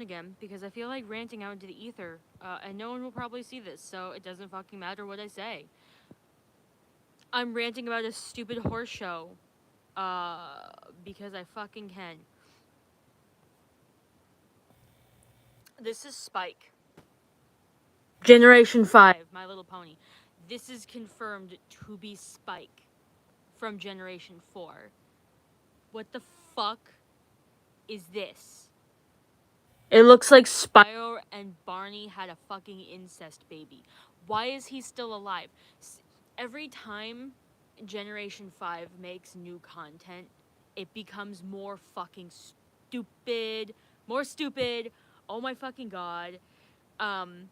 again because I feel like ranting out into the ether, and no one will probably see this, so it doesn't fucking matter what I say. I'm ranting about a stupid horse show, because I fucking can. This is Spike. Generation 5, My Little Pony. This is confirmed to be Spike from Generation 4. What the fuck is this? It looks like Spyro and Barney had a fucking incest baby. Why is he still alive? Every time Generation 5 makes new content, it becomes more fucking stupid. More stupid. Oh my fucking god. Um,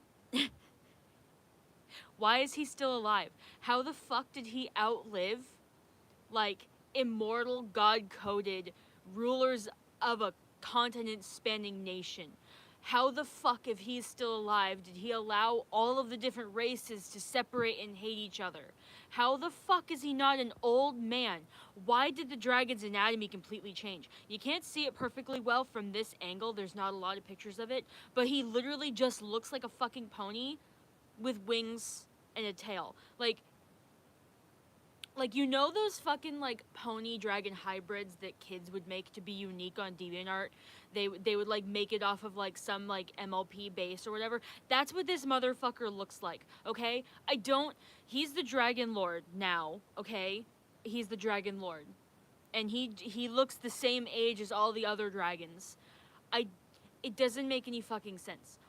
why is he still alive? How the fuck did he outlive, like, immortal, god-coded rulers of a continent-spanning nation? How the fuck, if he's still alive, did he allow all of the different races to separate and hate each other? How the fuck is he not an old man? Why did the dragon's anatomy completely change? You can't see it perfectly well from this angle, there's not a lot of pictures of it, but he literally just looks like a fucking pony with wings and a tail. Like, you know those fucking, like, pony dragon hybrids that kids would make to be unique on DeviantArt? They would, like, make it off of, like, some, like, MLP base or whatever. That's what this motherfucker looks like, okay? He's the Dragon Lord now, okay? He's the Dragon Lord. And he looks the same age as all the other dragons. It doesn't make any fucking sense.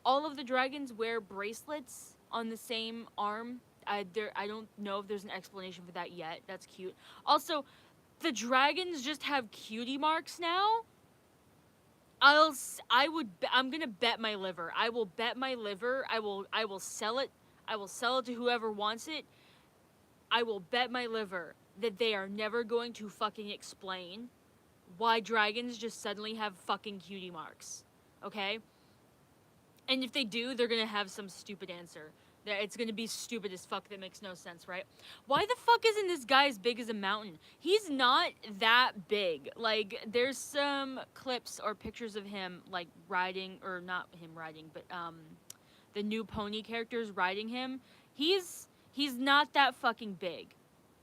All of the dragons wear bracelets on the same arm. I don't know if there's an explanation for that yet. That's cute. Also, the dragons just have cutie marks now. I'm gonna bet my liver. I will bet my liver. I will sell it. I will sell it to whoever wants it. I will bet my liver that they are never going to fucking explain why dragons just suddenly have fucking cutie marks. Okay? And if they do, they're gonna have some stupid answer. It's gonna be stupid as fuck that makes no sense, right? Why the fuck isn't this guy as big as a mountain? He's not that big. Like, there's some clips or pictures of him, like, riding, or not him riding, but, the new pony characters riding him. He's not that fucking big,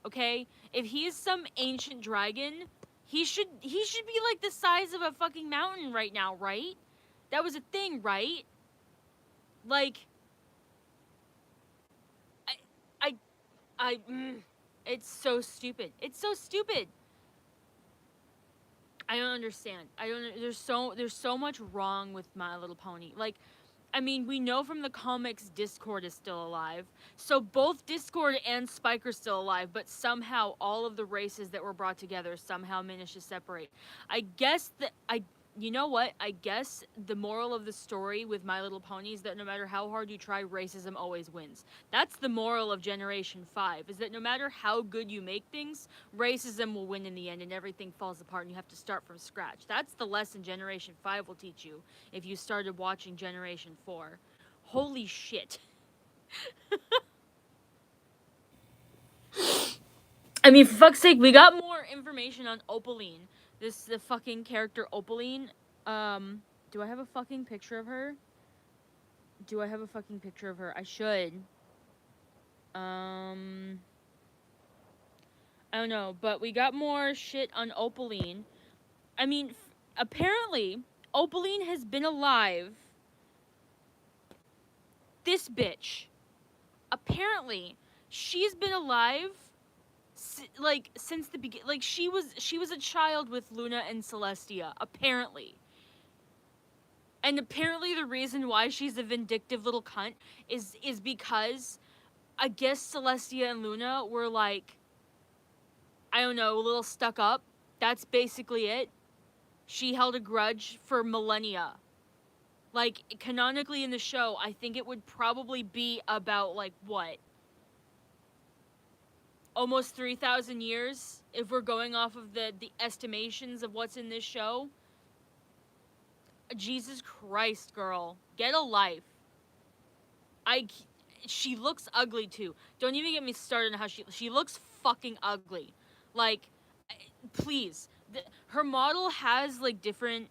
okay? If he's some ancient dragon, he should be, like, the size of a fucking mountain right now, right? That was a thing, right? Like, I, I, it's so stupid. It's so stupid. I don't understand. There's so much wrong with My Little Pony. Like, I mean, we know from the comics Discord is still alive. So both Discord and Spike are still alive, but somehow all of the races that were brought together somehow managed to separate. I guess that you know what? I guess the moral of the story with My Little Pony is that no matter how hard you try, racism always wins. That's the moral of Generation 5, is that no matter how good you make things, racism will win in the end and everything falls apart and you have to start from scratch. That's the lesson Generation 5 will teach you if you started watching Generation 4. Holy shit. I mean, for fuck's sake, we got more information on Opaline. The fucking character Opaline. Do I have a fucking picture of her? Do I have a fucking picture of her? I should. I don't know, but we got more shit on Opaline. I mean, apparently, Opaline has been alive. This bitch. Apparently, she's been alive like since the beginning. Like, she was a child with Luna and Celestia, apparently. And apparently the reason why she's a vindictive little cunt is because I guess Celestia and Luna were, like, I don't know, a little stuck up. That's basically it. She held a grudge for millennia. Like, canonically in the show, I think it would probably be about, like, what? Almost 3,000 years, if we're going off of the estimations of what's in this show. Jesus Christ, girl. Get a life. She looks ugly, too. Don't even get me started on how she looks fucking ugly. Like, please. Her model has, like, different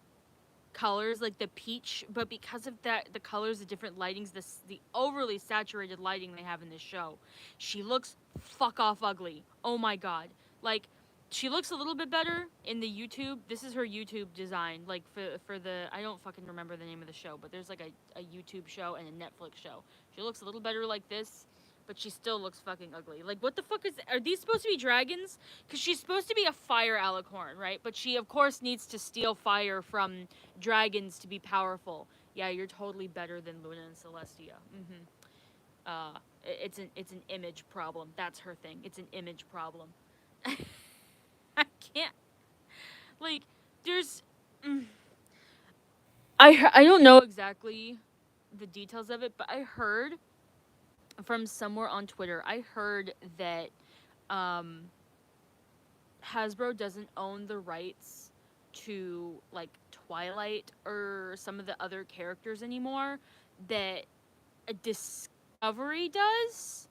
colors, like the peach, but because of that, the colors, the different lightings, the overly saturated lighting they have in this show, she looks fuck off ugly. Oh my god. Like, she looks a little bit better in the YouTube. This is her YouTube design, like for the, I don't fucking remember the name of the show, but there's like a YouTube show and a Netflix show. She looks a little better like this, but she still looks fucking ugly. Like, what the fuck are these supposed to be dragons? Because she's supposed to be a fire alicorn, right? But she, of course, needs to steal fire from dragons to be powerful. Yeah, you're totally better than Luna and Celestia. It's an image problem. That's her thing. It's an image problem. I can't, like, there's, I don't know exactly the details of it, but I heard from somewhere on Twitter, I heard that Hasbro doesn't own the rights to, like, Twilight or some of the other characters anymore, that a Discovery does?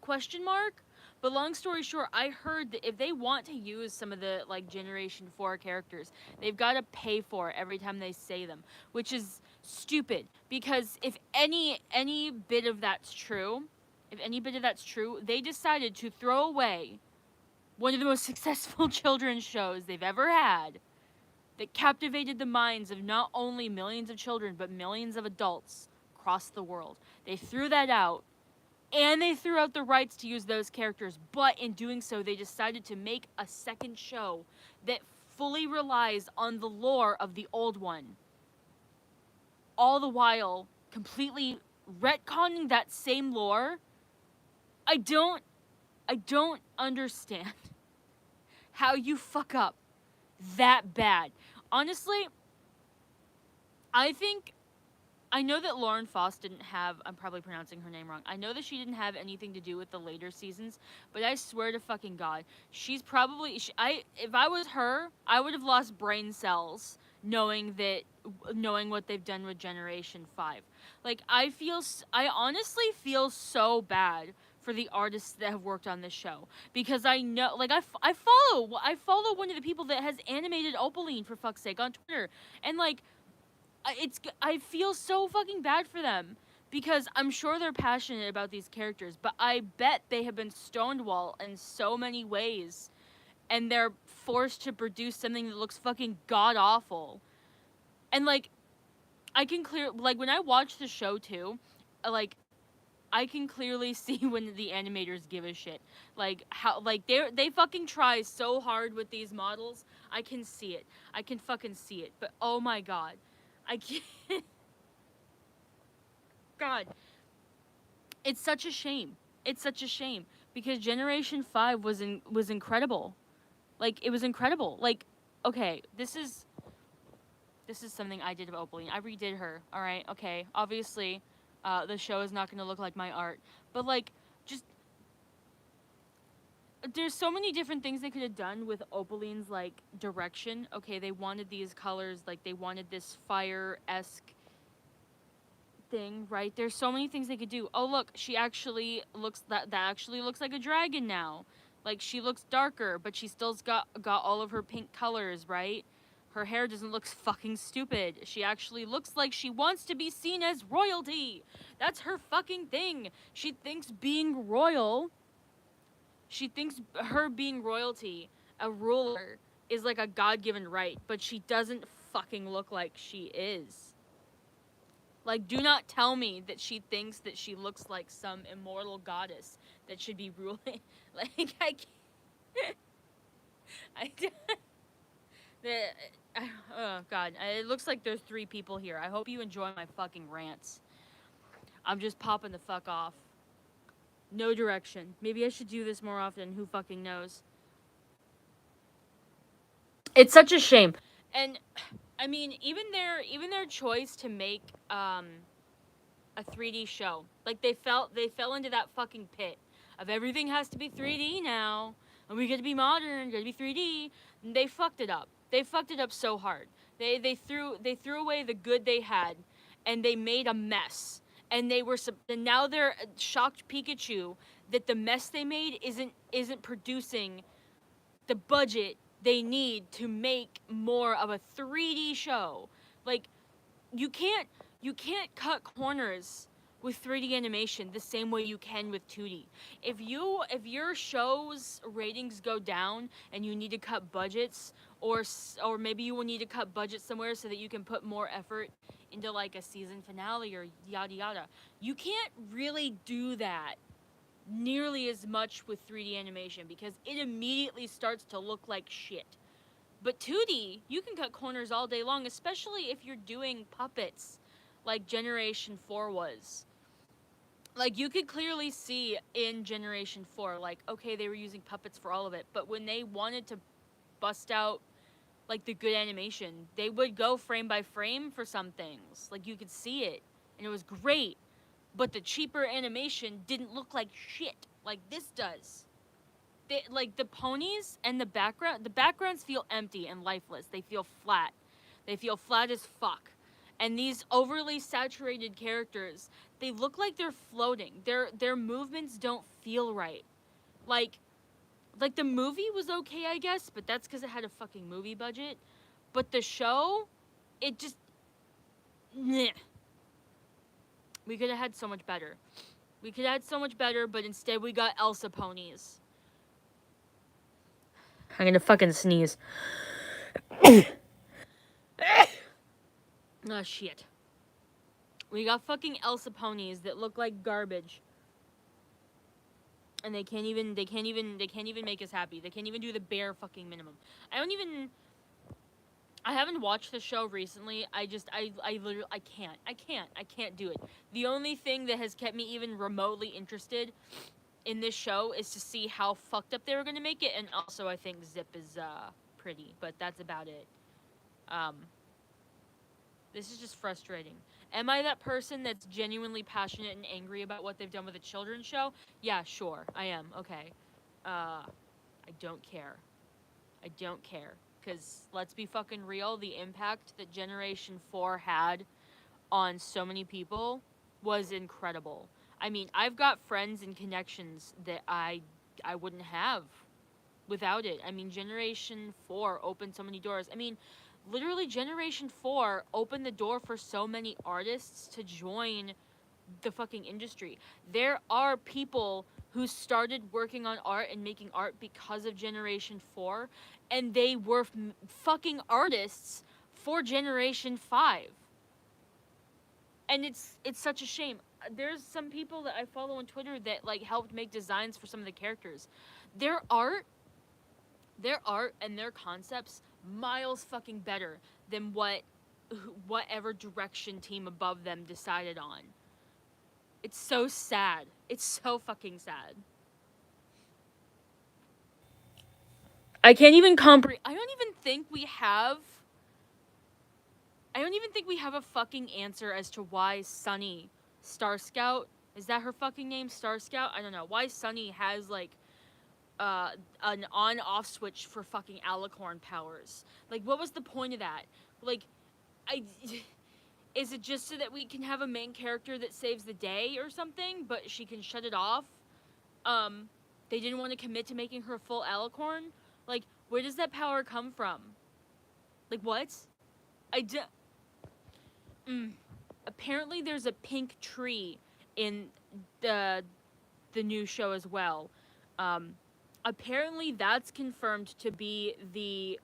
Question mark? But long story short, I heard that if they want to use some of the, like, Generation 4 characters, they've got to pay for it every time they say them, which is stupid, because if any bit of that's true, they decided to throw away one of the most successful children's shows they've ever had, that captivated the minds of not only millions of children, but millions of adults across the world. They threw that out, and they threw out the rights to use those characters, but in doing so, they decided to make a second show that fully relies on the lore of the old one, all the while completely retconning that same lore. I don't understand how you fuck up that bad. Honestly, I know that Lauren Foss didn't have, I'm probably pronouncing her name wrong, I know that she didn't have anything to do with the later seasons, but I swear to fucking God, she's probably, if I was her, I would have lost brain cells knowing what they've done with Generation 5. Like, I honestly feel so bad for the artists that have worked on this show, because I know, like, I follow one of the people that has animated Opaline, for fuck's sake, on Twitter, and, like, I feel so fucking bad for them, because I'm sure they're passionate about these characters, but I bet they have been stonewalled in so many ways, and they're forced to produce something that looks fucking god-awful. And, like, when I watch the show, too, like, I can clearly see when the animators give a shit. Like, how, like, they fucking try so hard with these models. I can see it. I can fucking see it. But, oh my god. I can't. God. It's such a shame. It's such a shame. Because Generation 5 was incredible. Like, it was incredible. Like, okay, this is something I did of Opaline. I redid her, alright? Okay, obviously, the show is not going to look like my art. But, like, just, there's so many different things they could have done with Opaline's, like, direction. Okay, they wanted these colors, like, they wanted this fire-esque thing, right? There's so many things they could do. Oh, look, she actually looks, that actually looks like a dragon now. Like, she looks darker, but she still's got all of her pink colors, right? Her hair doesn't look fucking stupid. She actually looks like she wants to be seen as royalty. That's her fucking thing. She thinks being royal, her being royalty, a ruler, is like a God-given right, but she doesn't fucking look like she is. Like, do not tell me that she thinks that she looks like some immortal goddess that should be ruling. Like, I can't. Oh, God. It looks like there's 3 people here. I hope you enjoy my fucking rants. I'm just popping the fuck off. No direction. Maybe I should do this more often. Who fucking knows? It's such a shame. And, I mean, even their choice to make, a 3D show. Like, they fell into that fucking pit of everything has to be 3D now, and we gotta be modern, gotta be 3D. And they fucked it up. They fucked it up so hard. They threw away the good they had, and they made a mess. And now they're shocked Pikachu that the mess they made isn't producing the budget they need to make more of a 3D show. Like, you can't cut corners with 3D animation the same way you can with 2D. If your show's ratings go down and you need to cut budgets, or maybe you will need to cut budget somewhere so that you can put more effort into like a season finale or yada yada, you can't really do that nearly as much with 3D animation because it immediately starts to look like shit. But 2D, you can cut corners all day long, especially if you're doing puppets like Generation 4 was. Like, you could clearly see in Generation 4, like, okay, they were using puppets for all of it, but when they wanted to bust out, like, the good animation, they would go frame by frame for some things. Like, you could see it, and it was great. But the cheaper animation didn't look like shit, like this does. Like, the ponies and the backgrounds feel empty and lifeless. They feel flat. They feel flat as fuck. And these overly saturated characters, they look like they're floating. Their movements don't feel right. Like the movie was okay, I guess, but that's because it had a fucking movie budget. But the show, it just... Meh. We could have had so much better. We could have had so much better, but instead we got Elsa ponies. I'm gonna fucking sneeze. Oh, shit. We got fucking Elsa ponies that look like garbage. And they can't even make us happy. They can't even do the bare fucking minimum. I haven't watched the show recently. I literally, I can't do it. The only thing that has kept me even remotely interested in this show is to see how fucked up they were gonna make it, and also I think Zip is, pretty, but that's about it. This is just frustrating. Am I that person that's genuinely passionate and angry about what they've done with a children's show? Yeah, sure, I am, okay. I don't care. I don't care. Because, let's be fucking real, the impact that Generation 4 had on so many people was incredible. I mean, I've got friends and connections that I wouldn't have without it. I mean, Generation 4 opened so many doors. I mean, literally Generation 4 opened the door for so many artists to join the fucking industry. There are people who started working on art and making art because of Generation 4, and they were fucking artists for Generation 5. And it's such a shame. There's some people that I follow on Twitter that, like, helped make designs for some of the characters. Their art and their concepts miles fucking better than whatever direction team above them decided on. It's so sad. It's so fucking sad. I can't even comprehend. I don't even think we have a fucking answer as to why Sunny, Star Scout, is that her fucking name, Star Scout? I don't know. Why Sunny has, like, an on-off switch for fucking alicorn powers. Like, what was the point of that? Like, is it just so that we can have a main character that saves the day or something, but she can shut it off? They didn't want to commit to making her full alicorn? Like, where does that power come from? Like, what? Apparently there's a pink tree in the new show as well. Apparently that's confirmed to be the,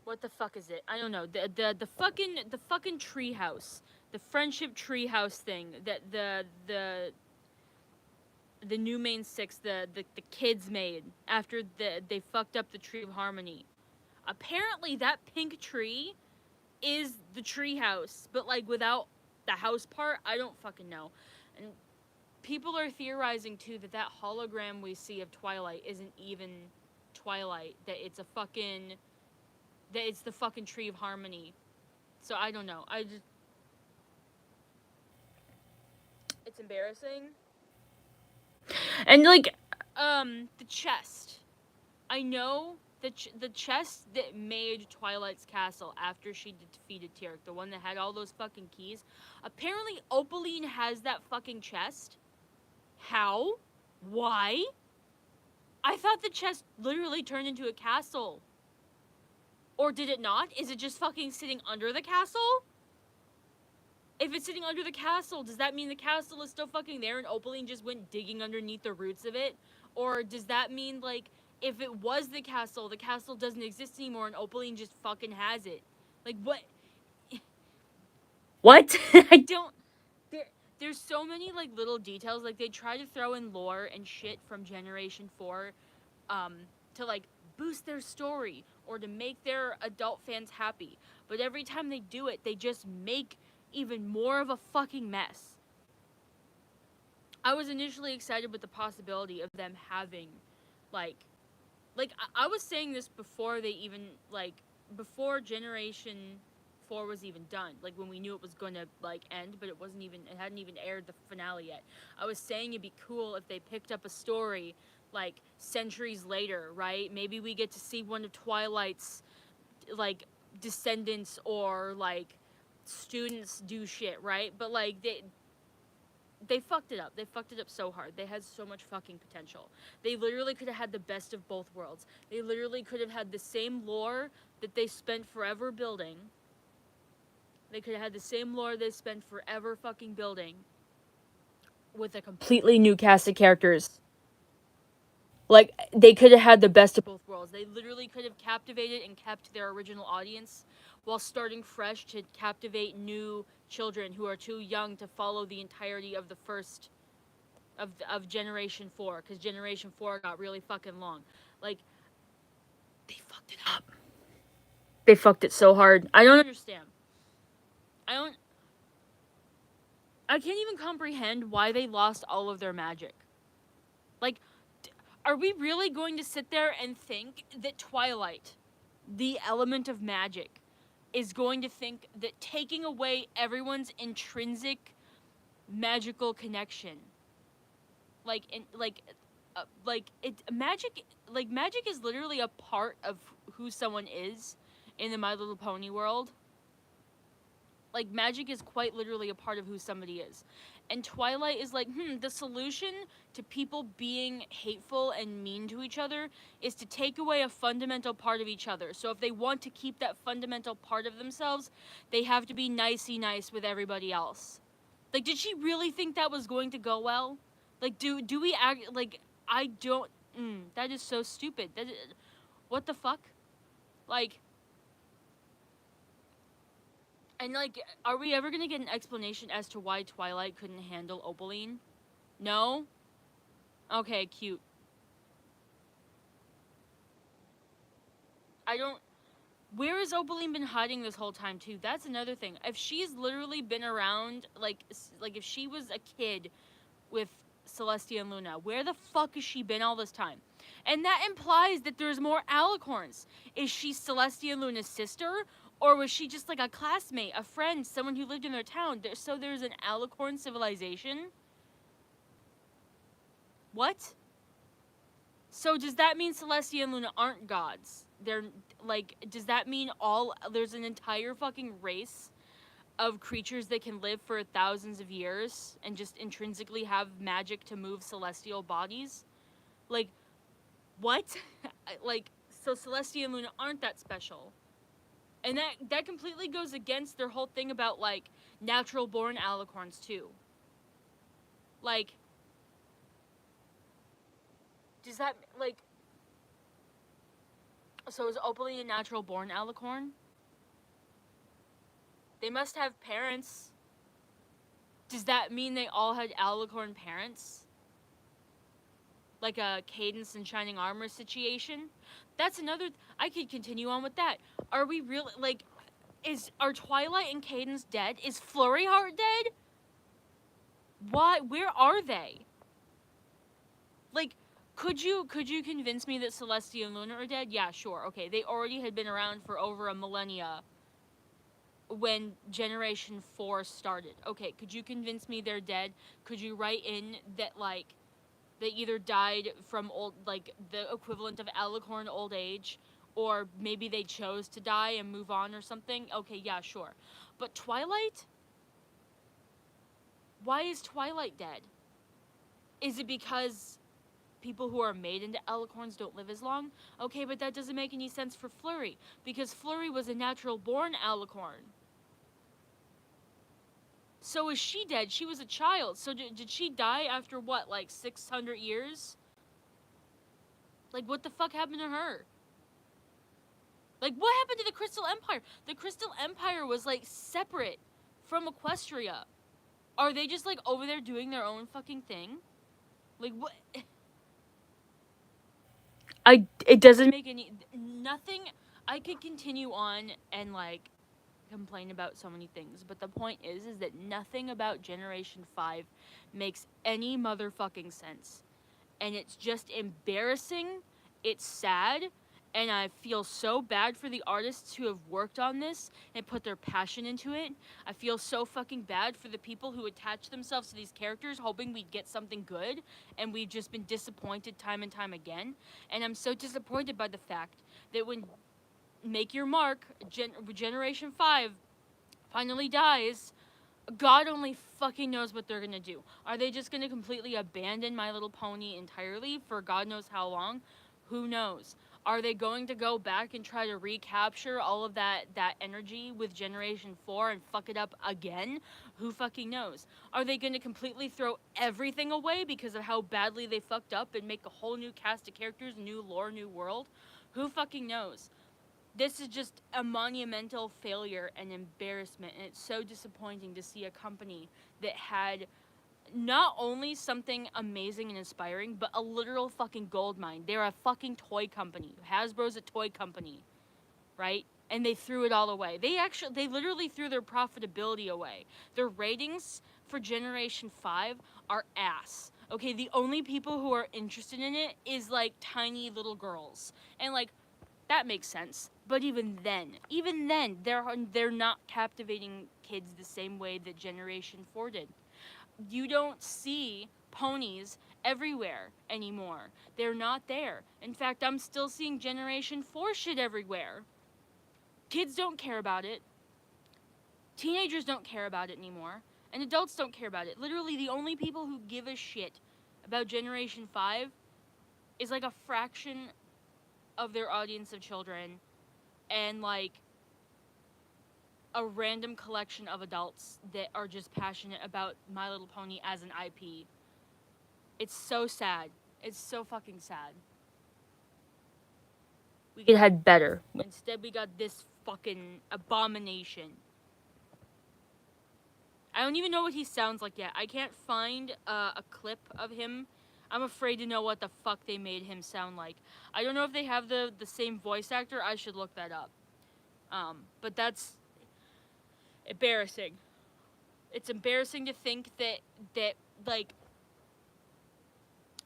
what the fuck is it? I don't know. The fucking treehouse. The friendship treehouse thing that the new main six, the kids made after they fucked up the Tree of Harmony. Apparently that pink tree is the treehouse, but, like, without the house part, I don't fucking know. And people are theorizing too that hologram we see of Twilight isn't even Twilight, that it's the fucking Tree of Harmony. So I don't know. It's embarrassing. And, like, the chest. I know the chest that made Twilight's castle after she defeated Tyrek, the one that had all those fucking keys. Apparently Opaline has that fucking chest. How? Why? I thought the chest literally turned into a castle. Or did it not? Is it just fucking sitting under the castle? If it's sitting under the castle, does that mean the castle is still fucking there and Opaline just went digging underneath the roots of it? Or does that mean, like, if it was the castle doesn't exist anymore and Opaline just fucking has it? Like, what? What? I don't... There's so many, like, little details. Like, they try to throw in lore and shit from Generation 4, to, like, boost their story or to make their adult fans happy. But every time they do it, they just make even more of a fucking mess. I was initially excited with the possibility of them having, like I was saying this before they even, like, before Generation 4 was even done, like, when we knew it was gonna, like, end, but it hadn't even aired the finale yet. I was saying it'd be cool if they picked up a story, like, centuries later, right? Maybe we get to see one of Twilight's, like, descendants or, like, students do shit, right? But, like, they fucked it up. They fucked it up so hard. They had so much fucking potential. They literally could have had the best of both worlds. They literally could have had the same lore that they spent forever building. They could have had the same lore they spent forever fucking building with a completely new cast of characters. Like, they could have had the best of both worlds. They literally could have captivated and kept their original audience while starting fresh to captivate new children who are too young to follow the entirety of the first of Generation 4, because Generation 4 got really fucking long. Like, they fucked it up. They fucked it so hard. I don't understand. I can't even comprehend why they lost all of their magic. Like, are we really going to sit there and think that Twilight, the element of magic, is going to think that taking away everyone's intrinsic magical connection, magic is literally a part of who someone is in the My Little Pony world. Like, magic is quite literally a part of who somebody is. And Twilight is like, the solution to people being hateful and mean to each other is to take away a fundamental part of each other. So if they want to keep that fundamental part of themselves, they have to be nicey nice with everybody else. Like, did she really think that was going to go well? Like, do we act, like, I don't, that is so stupid. What the fuck? Like, and, like, are we ever gonna get an explanation as to why Twilight couldn't handle Opaline? No? Okay, cute. Where has Opaline been hiding this whole time, too? That's another thing. If she's literally been around, like, if she was a kid with Celestia and Luna, where the fuck has she been all this time? And that implies that there's more Alicorns. Is she Celestia and Luna's sister? Or was she just, like, a classmate, a friend, someone who lived in their town? So there's an Alicorn civilization? What? So does that mean Celestia and Luna aren't gods? They're, like, does that mean there's an entire fucking race of creatures that can live for thousands of years and just intrinsically have magic to move celestial bodies? Like, what? Like, so Celestia and Luna aren't that special. And that completely goes against their whole thing about, like, natural-born Alicorns, too. Like, does that, like... So is Opaline a natural-born Alicorn? They must have parents. Does that mean they all had Alicorn parents? Like a Cadance and Shining Armor situation? That's another... I could continue on with that. Are we really... Like... Are Twilight and Cadance dead? Is Flurry Heart dead? Why? Where are they? Like, could you convince me that Celestia and Luna are dead? Yeah, sure. Okay, they already had been around for over a millennia when Generation 4 started. Okay, could you convince me they're dead? Could you write in that, like, they either died from the equivalent of Alicorn old age, or maybe they chose to die and move on or something? Okay, yeah, sure. But Twilight? Why is Twilight dead? Is it because people who are made into alicorns don't live as long. Okay, but that doesn't make any sense for Flurry, because Flurry was a natural born alicorn. So is she dead? She was a child. So did she die after what, like 600 years? Like, what the fuck happened to her? Like, what happened to the Crystal Empire? The Crystal Empire was, like, separate from Equestria. Are they just, like, over there doing their own fucking thing? Like, what? It doesn't make any, nothing. I could continue on and, like, complain about so many things, but the point is that nothing about Generation 5 makes any motherfucking sense. And it's just embarrassing, it's sad, and I feel so bad for the artists who have worked on this and put their passion into it. I feel so fucking bad for the people who attach themselves to these characters hoping we'd get something good, and we've just been disappointed time and time again. And I'm so disappointed by the fact that when Make Your Mark, Generation 5 finally dies, God only fucking knows what they're gonna do. Are they just gonna completely abandon My Little Pony entirely for God knows how long? Who knows? Are they going to go back and try to recapture all of that energy with Generation 4 and fuck it up again? Who fucking knows? Are they gonna completely throw everything away because of how badly they fucked up and make a whole new cast of characters, new lore, new world? Who fucking knows? This is just a monumental failure and embarrassment, and it's so disappointing to see a company that had not only something amazing and inspiring, but a literal fucking gold mine. They're a fucking toy company. Hasbro's a toy company, right? And they threw it all away. They literally threw their profitability away. Their ratings for Generation 5 are ass. Okay, the only people who are interested in it is, like, tiny little girls. And, like, that makes sense. But even then, they're not captivating kids the same way that Generation 4 did. You don't see ponies everywhere anymore. They're not there. In fact, I'm still seeing Generation 4 shit everywhere. Kids don't care about it. Teenagers don't care about it anymore. And adults don't care about it. Literally, the only people who give a shit about Generation 5 is, like, a fraction of their audience of children, and, like, a random collection of adults that are just passionate about My Little Pony as an IP. It's so sad. It's so fucking sad. We could have had better. Instead, we got this fucking abomination. I don't even know what he sounds like yet. I can't find a clip of him. I'm afraid to know what the fuck they made him sound like. I don't know if they have the same voice actor. I should look that up. But that's embarrassing. It's embarrassing to think that like,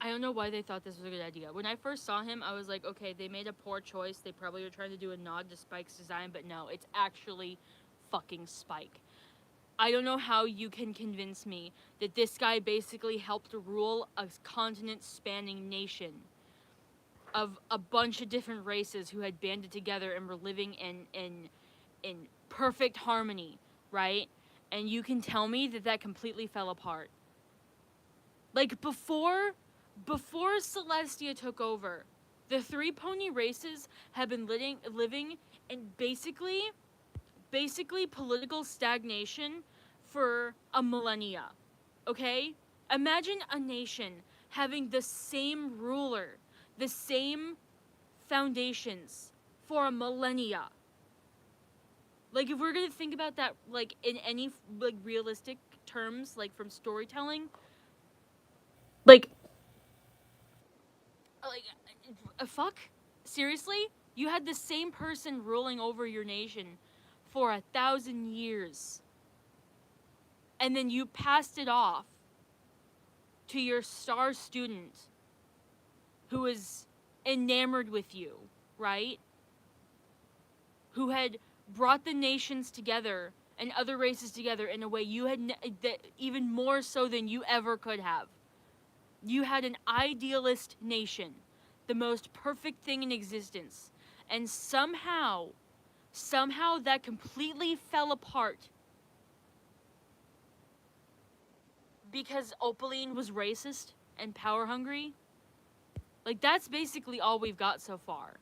I don't know why they thought this was a good idea. When I first saw him, I was like, okay, they made a poor choice. They probably were trying to do a nod to Spike's design, but no, it's actually fucking Spike. I don't know how you can convince me that this guy basically helped rule a continent-spanning nation of a bunch of different races who had banded together and were living in perfect harmony, right? And you can tell me that completely fell apart. Like, before Celestia took over, the three pony races have been living in basically political stagnation for a millennia. Okay? Imagine a nation having the same ruler, the same foundations for a millennia. Like, if we're gonna think about that, like, in any, like, realistic terms, like, from storytelling, like, fuck? Seriously? You had the same person ruling over your nation for 1,000 years. And then you passed it off to your star student who is enamored with you, right? Who had brought the nations together and other races together in a way you had even more so than you ever could have. You had an idealist nation, the most perfect thing in existence, and somehow that completely fell apart because Opaline was racist and power hungry. Like, that's basically all we've got so far.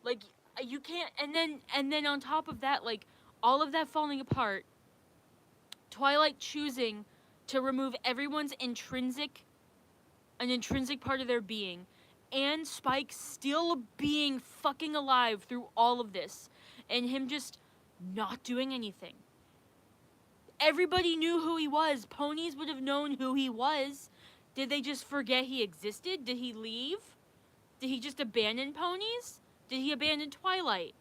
Like, you can't, and then on top of that, like, all of that falling apart, Twilight choosing to remove everyone's an intrinsic part of their being, and Spike still being fucking alive through all of this, and him just not doing anything. Everybody knew who he was. Ponies would have known who he was. Did they just forget he existed? Did he leave? Did he just abandon Ponies? Did he abandon Twilight?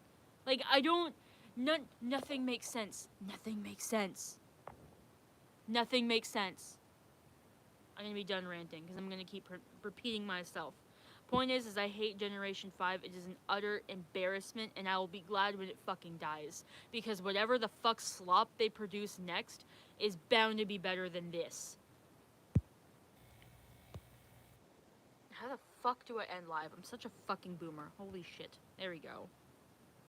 Like, I don't... nothing makes sense. Nothing makes sense. Nothing makes sense. I'm gonna be done ranting, because I'm gonna keep repeating myself. Point is I hate Generation 5. It is an utter embarrassment, and I will be glad when it fucking dies. Because whatever the fuck slop they produce next is bound to be better than this. How the fuck do I end live? I'm such a fucking boomer. Holy shit. There we go.